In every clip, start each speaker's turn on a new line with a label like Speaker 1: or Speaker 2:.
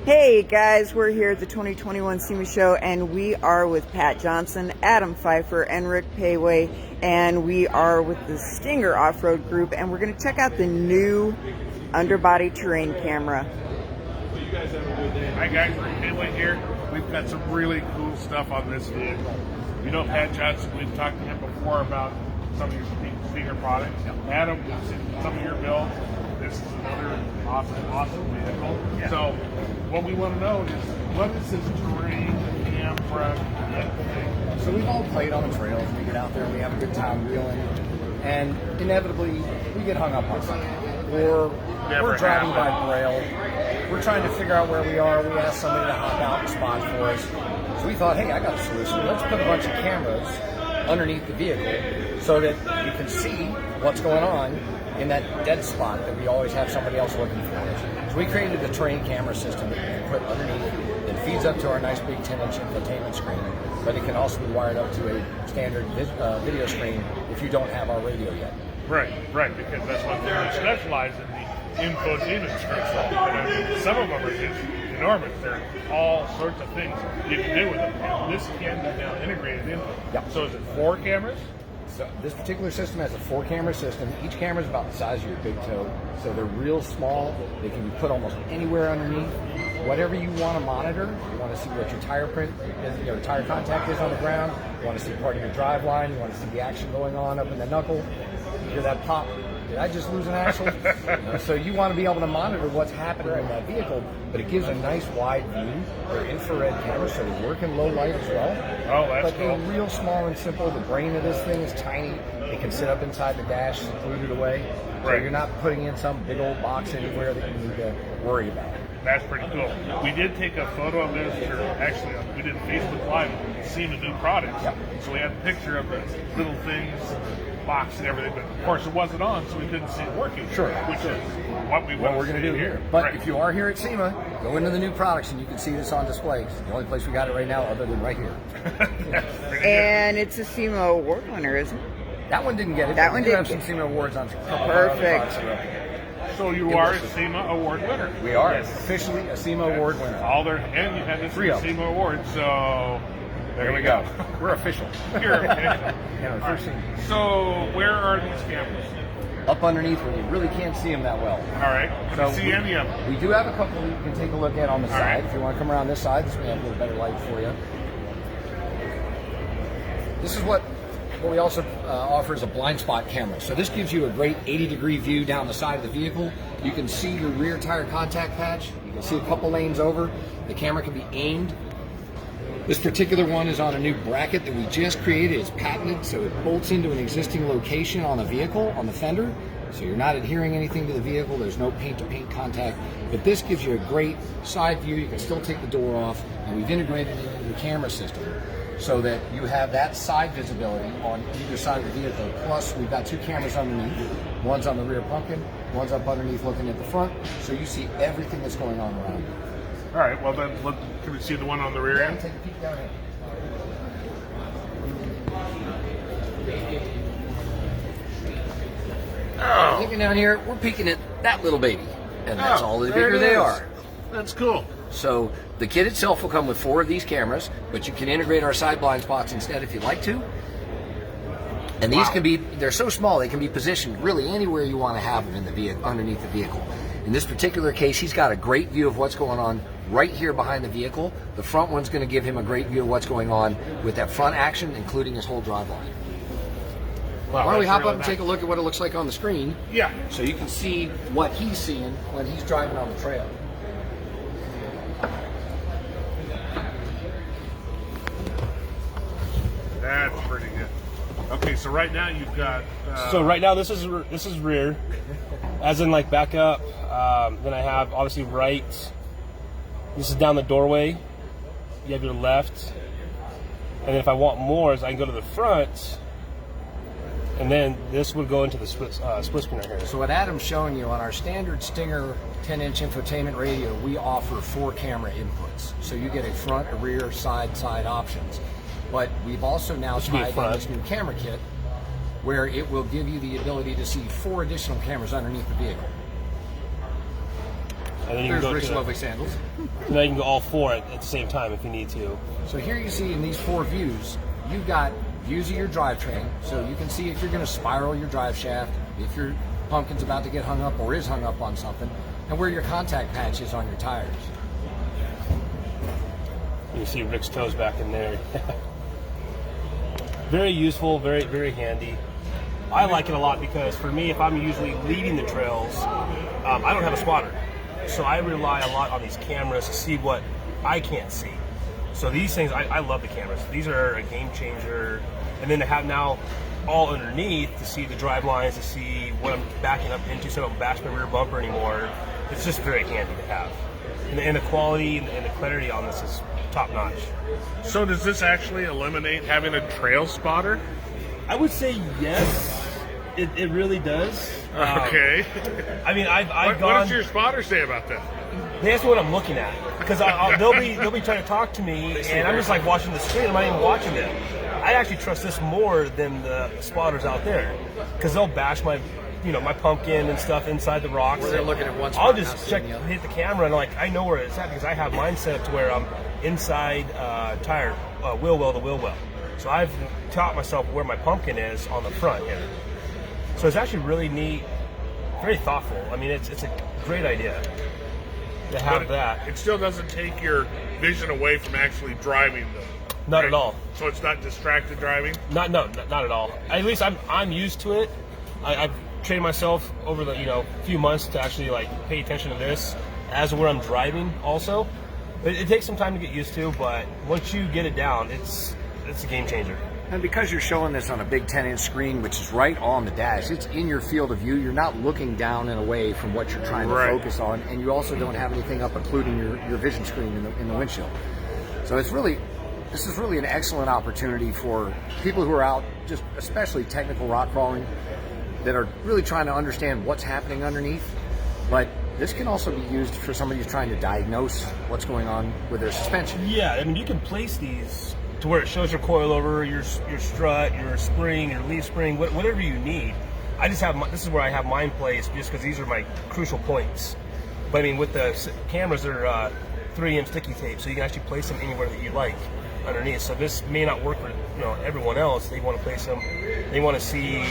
Speaker 1: Hey guys, we're here at the 2021 SEMA show and we are with Pat Johnson, Adam Pfeiffer, and Rick Payway, and we are with the Stinger Off-Road Group, and we're going to check out the new underbody terrain camera.
Speaker 2: You guys have a good day. Hi guys, Rick Payway here. We've got some really cool stuff on this vehicle. You know Pat Johnson, we've talked to him before about some of your Stinger products. Adam, we've seen some of your builds. This is another awesome vehicle. Yeah. So what we want to know is, what is this terrain camera thing?
Speaker 3: So we've all played on the trails. We get out there, we have a good time wheeling, and inevitably we get hung up on something. Or we're driving by Braille. We're trying to figure out where we are. We ask somebody to hop out and spot for us. So we thought, hey, I got a solution. Let's put a bunch of cameras underneath the vehicle so that you can see what's going on in that dead spot that we always have somebody else looking for us. So we created a terrain camera system that you can put underneath that feeds up to our nice big 10-inch infotainment screen, but it can also be wired up to a standard video screen if you don't have our radio yet.
Speaker 2: Right, because that's what they specialize in, the infotainment screen. Some of them are just enormous. There are all sorts of things you can do with them. And this can be now integrated in.
Speaker 3: Yep.
Speaker 2: So is it 4 cameras?
Speaker 3: So this particular system has a 4-camera system. Each camera is about the size of your big toe, so they're real small. They can be put almost anywhere underneath. Whatever you want to monitor, you want to see what your tire print is, your tire contact is on the ground. You want to see part of your drive line. You want to see the action going on up in the knuckle. You hear that pop. Did I just lose an axle? So you want to be able to monitor what's happening in that vehicle, but it gives a nice wide view. They're infrared cameras, so they work in low light as well.
Speaker 2: Oh, that's
Speaker 3: but
Speaker 2: cool.
Speaker 3: They're real small and simple. The brain of this thing is tiny. It can sit up inside the dash, secluded away. So
Speaker 2: Right.
Speaker 3: you're not putting in some big old box anywhere that you need to worry about.
Speaker 2: That's pretty cool. We did take a photo of this, or actually, we did Facebook Live, seeing the new product.
Speaker 3: Yep.
Speaker 2: So we had a picture of the little things, box and everything, but of course it wasn't on, so we couldn't see it working.
Speaker 3: Sure.
Speaker 2: Which is what we're
Speaker 3: going to do here. But
Speaker 2: Right.
Speaker 3: if you are here at SEMA, go into the new products and you can see this on display. It's the only place we got it right now other than right here.
Speaker 1: And it's a SEMA award winner, isn't it?
Speaker 3: That one didn't get it.
Speaker 1: That one
Speaker 3: We do
Speaker 1: didn't
Speaker 3: have some
Speaker 1: get
Speaker 3: SEMA awards on a couple of our other
Speaker 1: Perfect.
Speaker 3: products.
Speaker 2: So you are a SEMA award winner.
Speaker 3: We are
Speaker 2: Yes.
Speaker 3: officially a SEMA award winner.
Speaker 2: All there, and you had this
Speaker 3: 3 of them.
Speaker 2: SEMA award, so there we go.
Speaker 3: We're official.
Speaker 2: You're official.
Speaker 3: Yeah,
Speaker 2: All
Speaker 3: first
Speaker 2: right.
Speaker 3: thing.
Speaker 2: So where are these cameras?
Speaker 3: Up underneath where you really can't see them that well.
Speaker 2: All right. Can I see
Speaker 3: we,
Speaker 2: any of them?
Speaker 3: we do have a couple that you can take a look at on the
Speaker 2: All
Speaker 3: side.
Speaker 2: right.
Speaker 3: If you want to come around this side, this may have a little better light for you. This is what we also offer is a blind spot camera. So this gives you a great 80-degree view down the side of the vehicle. You can see your rear tire contact patch. You can see a couple lanes over. The camera can be aimed. This particular one is on a new bracket that we just created. It's patented, so it bolts into an existing location on the vehicle, on the fender. So you're not adhering anything to the vehicle. There's no paint-to-paint contact. But this gives you a great side view. You can still take the door off, and we've integrated it into the camera system so that you have that side visibility on either side of the vehicle. Plus, we've got 2 cameras underneath. One's on the rear pumpkin, one's up underneath looking at the front, so you see everything that's going on around you.
Speaker 2: All right. Well, then, can we see the one on the rear end?
Speaker 3: Take a peek down here.
Speaker 2: Oh,
Speaker 4: Looking down here, we're peeking at that little baby, and that's all the
Speaker 2: there
Speaker 4: bigger
Speaker 2: it
Speaker 4: they
Speaker 2: is.
Speaker 4: are.
Speaker 2: That's cool.
Speaker 4: So the kit itself will come with 4 of these cameras, but you can integrate our side blind spots instead if you'd like to. And these can be, they're so small, they can be positioned really anywhere you want to have them in the vehicle, underneath the vehicle. In this particular case, he's got a great view of what's going on right here behind the vehicle. The front one's going to give him a great view of what's going on with that front action, including his whole drive line.
Speaker 2: Wow,
Speaker 4: Why don't we
Speaker 2: that's
Speaker 4: hop
Speaker 2: really
Speaker 4: up and take a look at what it looks like on the screen?
Speaker 2: Yeah.
Speaker 4: So you can see what he's seeing when he's driving on the trail.
Speaker 2: That's pretty good. Okay, so right now you've got.
Speaker 5: So right now this is rear, as in like back up. Then I have obviously right. This is down the doorway. You have your left, and then if I want more, I can go to the front, and then this would go into the split screen right here.
Speaker 3: So what Adam's showing you on our standard Stinger 10-inch infotainment radio, we offer 4 camera inputs. So you get a front, a rear, side options. But we've also now
Speaker 5: This would be a
Speaker 3: tied in
Speaker 5: front.
Speaker 3: this new camera kit where it will give you the ability to see 4 additional cameras underneath the vehicle.
Speaker 5: And then you
Speaker 3: There's
Speaker 5: can go
Speaker 3: Rick's
Speaker 5: to
Speaker 3: lovely sandals.
Speaker 5: and then you can go all four at the same time if you need to.
Speaker 3: So here you see in these 4 views, you've got views of your drivetrain, so you can see if you're going to spiral your drive shaft, if your pumpkin's about to get hung up or is hung up on something, and where your contact patch is on your tires.
Speaker 5: You see Rick's toes back in there. Very useful, very, very handy. I like it a lot because for me, if I'm usually leading the trails, I don't have a spotter. So I rely a lot on these cameras to see what I can't see. So these things, I love the cameras. These are a game changer. And then to have now all underneath to see the drive lines, to see what I'm backing up into so I don't bash my rear bumper anymore, it's just very handy to have. And the quality and the clarity on this is top notch.
Speaker 2: So does this actually eliminate having a trail spotter?
Speaker 5: I would say yes. It really does.
Speaker 2: Okay.
Speaker 5: I mean, I've
Speaker 2: What
Speaker 5: gone.
Speaker 2: does your spotter say about that?
Speaker 5: They ask me what I'm looking at because they'll be trying to talk to me, and I'm just like watching the screen. I'm not even watching them. I actually trust this more than the spotters out there because they'll bash my, my pumpkin and stuff inside the rocks.
Speaker 3: Where they're looking at one spot,
Speaker 5: I'll
Speaker 3: not
Speaker 5: just
Speaker 3: seeing
Speaker 5: check,
Speaker 3: the other.
Speaker 5: hit the camera, and I know where it's at because I have mine set up to where I'm inside tire wheel well to wheel well. So I've taught myself where my pumpkin is on the front here. So it's actually really neat, very thoughtful. I mean, it's a great idea to have that.
Speaker 2: It still doesn't take your vision away from actually driving, though.
Speaker 5: Not at all.
Speaker 2: So it's not distracted driving?
Speaker 5: Not at all. At least I'm used to it. I've trained myself over the few months to actually pay attention to this as where I'm driving also. It takes some time to get used to, but once you get it down, it's a game changer.
Speaker 3: And because you're showing this on a big 10-inch screen, which is right on the dash, it's in your field of view. You're not looking down and away from what you're trying to focus on, and you also don't have anything up occluding your vision screen in the windshield. So this is really an excellent opportunity for people who are out, just especially technical rock crawling, that are really trying to understand what's happening underneath. But this can also be used for somebody who's trying to diagnose what's going on with their suspension.
Speaker 5: Yeah, I mean, you can place these to where it shows your coilover, your strut, your spring, your leaf spring, whatever you need. I just have this is where I have mine placed just because these are my crucial points. But I mean, with the cameras, they're 3M sticky tape, so you can actually place them anywhere that you like underneath. So this may not work for everyone else. They want to place them. They want to see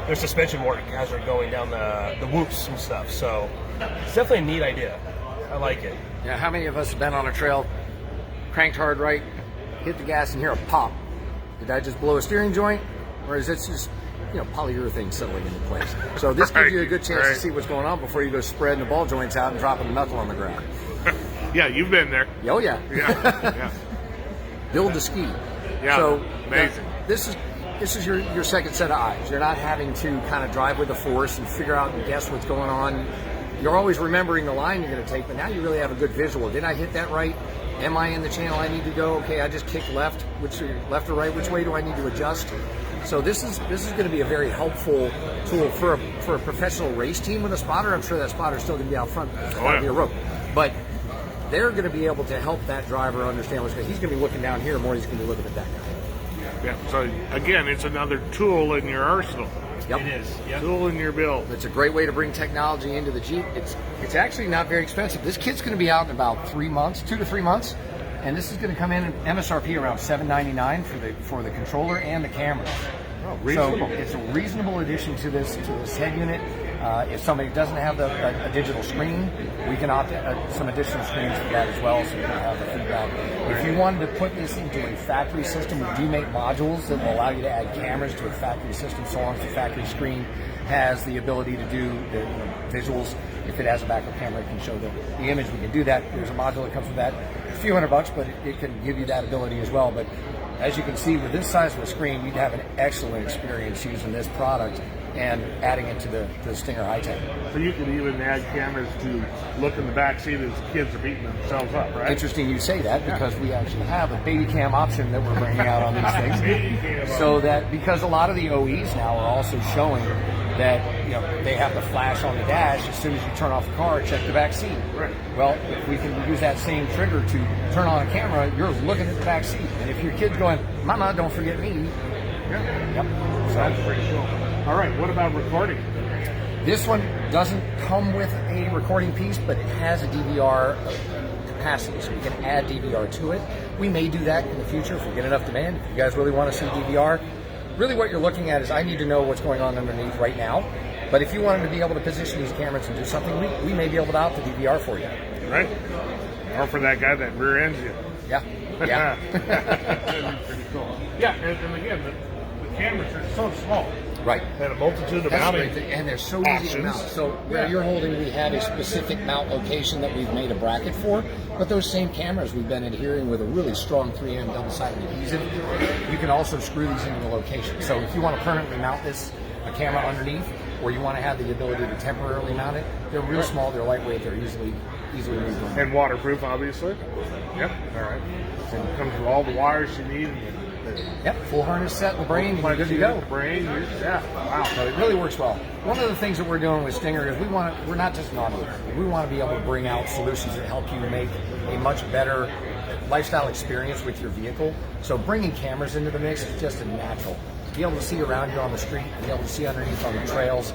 Speaker 5: their suspension work as they're going down the whoops and stuff. So it's definitely a neat idea. I like it.
Speaker 3: Yeah, how many of us have been on a trail, cranked hard right, hit the gas and hear a pop? Did I just blow a steering joint, or is it just polyurethane settling into place? So this gives you a good chance to see what's going on before you go spreading the ball joints out and dropping the knuckle on the ground.
Speaker 2: Yeah, you've been there.
Speaker 3: Oh yeah.
Speaker 2: Yeah.
Speaker 3: Build the ski.
Speaker 2: Yeah,
Speaker 3: So
Speaker 2: amazing.
Speaker 3: This is your second set of eyes. You're not having to kind of drive with the force and figure out and guess what's going on. You're always remembering the line you're going to take, but now you really have a good visual. Did I hit that right? Am I in the channel I need to go? Okay, I just kicked left. Left or right? Which way do I need to adjust? So this is going to be a very helpful tool for a professional race team with a spotter. I'm sure that spotter's still going to be out front. There's got to be a rope, but they're going to be able to help that driver understand what's going on. He's going to be looking down here more. He's going to be looking at that guy.
Speaker 2: Yeah. So again, it's another tool in your arsenal.
Speaker 3: Yep.
Speaker 5: It is. Yep.
Speaker 2: Tool in your build.
Speaker 3: It's a great way to bring technology into the Jeep. It's actually not very expensive. This kit's going to be out in about 3 months, 2 to 3 months, and this is going to come in at MSRP around $799 for the controller and the cameras.
Speaker 2: Oh, reasonable.
Speaker 3: So it's a reasonable addition to this head unit. If somebody doesn't have a digital screen, we can opt some additional screens for that as well, so you can have the feedback. If you wanted to put this into a factory system, we do make modules that will allow you to add cameras to a factory system, so long as the factory screen has the ability to do the visuals. If it has a backup camera, it can show the image. We can do that. There's a module that comes with that. It's a few $100, but it can give you that ability as well. But as you can see, with this size of a screen, you'd have an excellent experience using this product and adding it to the Stinger High-Tech.
Speaker 2: So you can even add cameras to look in the back seat as kids are beating themselves up, right?
Speaker 3: Interesting you say that, because we actually have a baby cam option that we're bringing out on these things. So that, because a lot of the OEs now are also showing that they have the flash on the dash as soon as you turn off the car, check the back seat.
Speaker 2: Right.
Speaker 3: Well, if we can use that same trigger to turn on a camera, you're looking at the back seat. And if your kid's going, "Mama, don't forget me."
Speaker 2: Yeah.
Speaker 3: Yep. So
Speaker 2: That's pretty cool. All right, what about recording?
Speaker 3: This one doesn't come with a recording piece, but it has a DVR capacity, so we can add DVR to it. We may do that in the future if we get enough demand. If you guys really want to see DVR, really what you're looking at is I need to know what's going on underneath right now. But if you wanted to be able to position these cameras and do something, we may be able to out the DVR for you.
Speaker 2: Right. Or for that guy that rear ends you.
Speaker 3: Yeah. Yeah.
Speaker 2: That'd be pretty cool. Yeah, and again, the cameras are so small.
Speaker 3: Right.
Speaker 2: And a multitude of
Speaker 3: That's
Speaker 2: mounting
Speaker 3: great thing, and they're so easy to mount. So where you're holding, we have a specific mount location that we've made a bracket for, but those same cameras we've been adhering with a really strong 3M double-sided adhesive. You can also screw these into the location. So if you want to permanently mount a camera underneath, or you want to have the ability to temporarily mount it, they're real small, they're lightweight, they're easily moved around.
Speaker 2: and waterproof, obviously. Yep. All right. And it comes with all the wires you need.
Speaker 3: Yep, full harness set in the brain, and you're good to go.
Speaker 2: Brain, yeah. Wow.
Speaker 3: So it really works well. One of the things that we're doing with Stinger is we're not just an automobile. We want to be able to bring out solutions that help you make a much better lifestyle experience with your vehicle. So bringing cameras into the mix is just a natural. Be able to see around you on the street, be able to see underneath on the trails.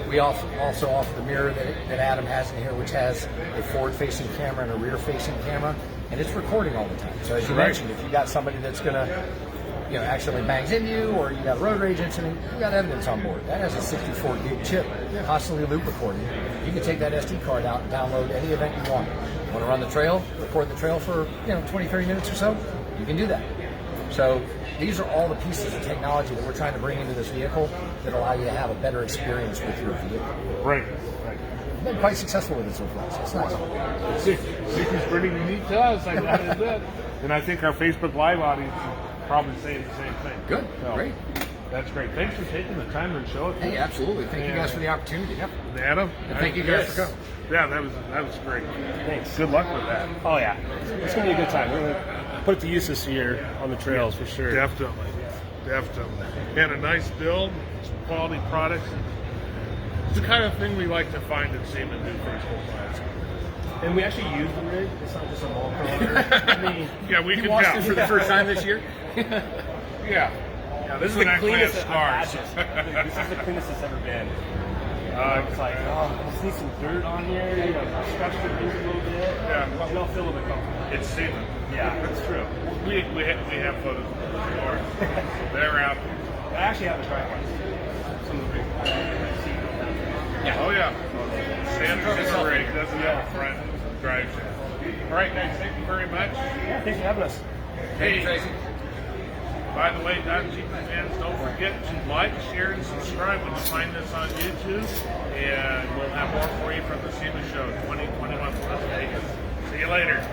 Speaker 3: We also offer the mirror that Adam has in here, which has a forward-facing camera and a rear-facing camera, and it's recording all the time. So as you mentioned, if you got somebody that's going to accidentally bangs into you, or you got a road rage incident, you got evidence on board. That has a 64 gig chip, constantly loop recording. You can take that SD card out and download any event you want. You want to run the trail, record the trail for 20, 30 minutes or so, you can do that. So these are all the pieces of technology that we're trying to bring into this vehicle that allow you to have a better experience with your vehicle.
Speaker 2: Right.
Speaker 3: We've been quite successful with it so far, so it's nice.
Speaker 2: Seeker's pretty unique to us, I gotta admit. And I think our Facebook Live audience is probably saying the same thing.
Speaker 3: Good,
Speaker 2: So,
Speaker 3: great.
Speaker 2: That's great. Thanks for taking the time to show it.
Speaker 3: Hey, absolutely. Thank you guys for the opportunity. Yep.
Speaker 2: Adam.
Speaker 3: And thank you guys for coming.
Speaker 2: Yeah, that was great.
Speaker 5: Thanks.
Speaker 2: Good luck with that.
Speaker 5: Oh yeah, it's gonna be a good time. We're gonna put it to use this year on the trails for sure.
Speaker 2: Definitely. And a nice build, some quality products. It's the kind of thing we like to find at SEMA and do Facebook Lives.
Speaker 5: And we actually use the rig. It's not just a mall crawler. I mean,
Speaker 2: Yeah, we can
Speaker 3: Watched
Speaker 2: tell.
Speaker 3: it for the first time this year.
Speaker 2: Yeah,
Speaker 5: this is
Speaker 2: When
Speaker 5: the
Speaker 2: I
Speaker 5: cleanest
Speaker 2: plant
Speaker 5: I've
Speaker 2: scars.
Speaker 5: had this. This is the cleanest it's ever been. It's like, I just need some dirt on here. Scratch the things a little bit.
Speaker 2: Yeah.
Speaker 5: We don't feel a little bit comfortable.
Speaker 2: It's SEMA.
Speaker 5: Yeah, that's true.
Speaker 2: We have photos of the floor. They're out there.
Speaker 5: I actually have the tripod. Some of the big.
Speaker 2: Oh yeah. Standard rig doesn't have a front drive shaft. All right, guys. Thank you very much.
Speaker 5: Yeah, thanks for having us.
Speaker 2: Hey, Tracy. By the way, Jeep fans, don't forget to like, share, and subscribe when you find this on YouTube. And we'll have more for you from the SEMA Show 2021 Las Vegas. See you later.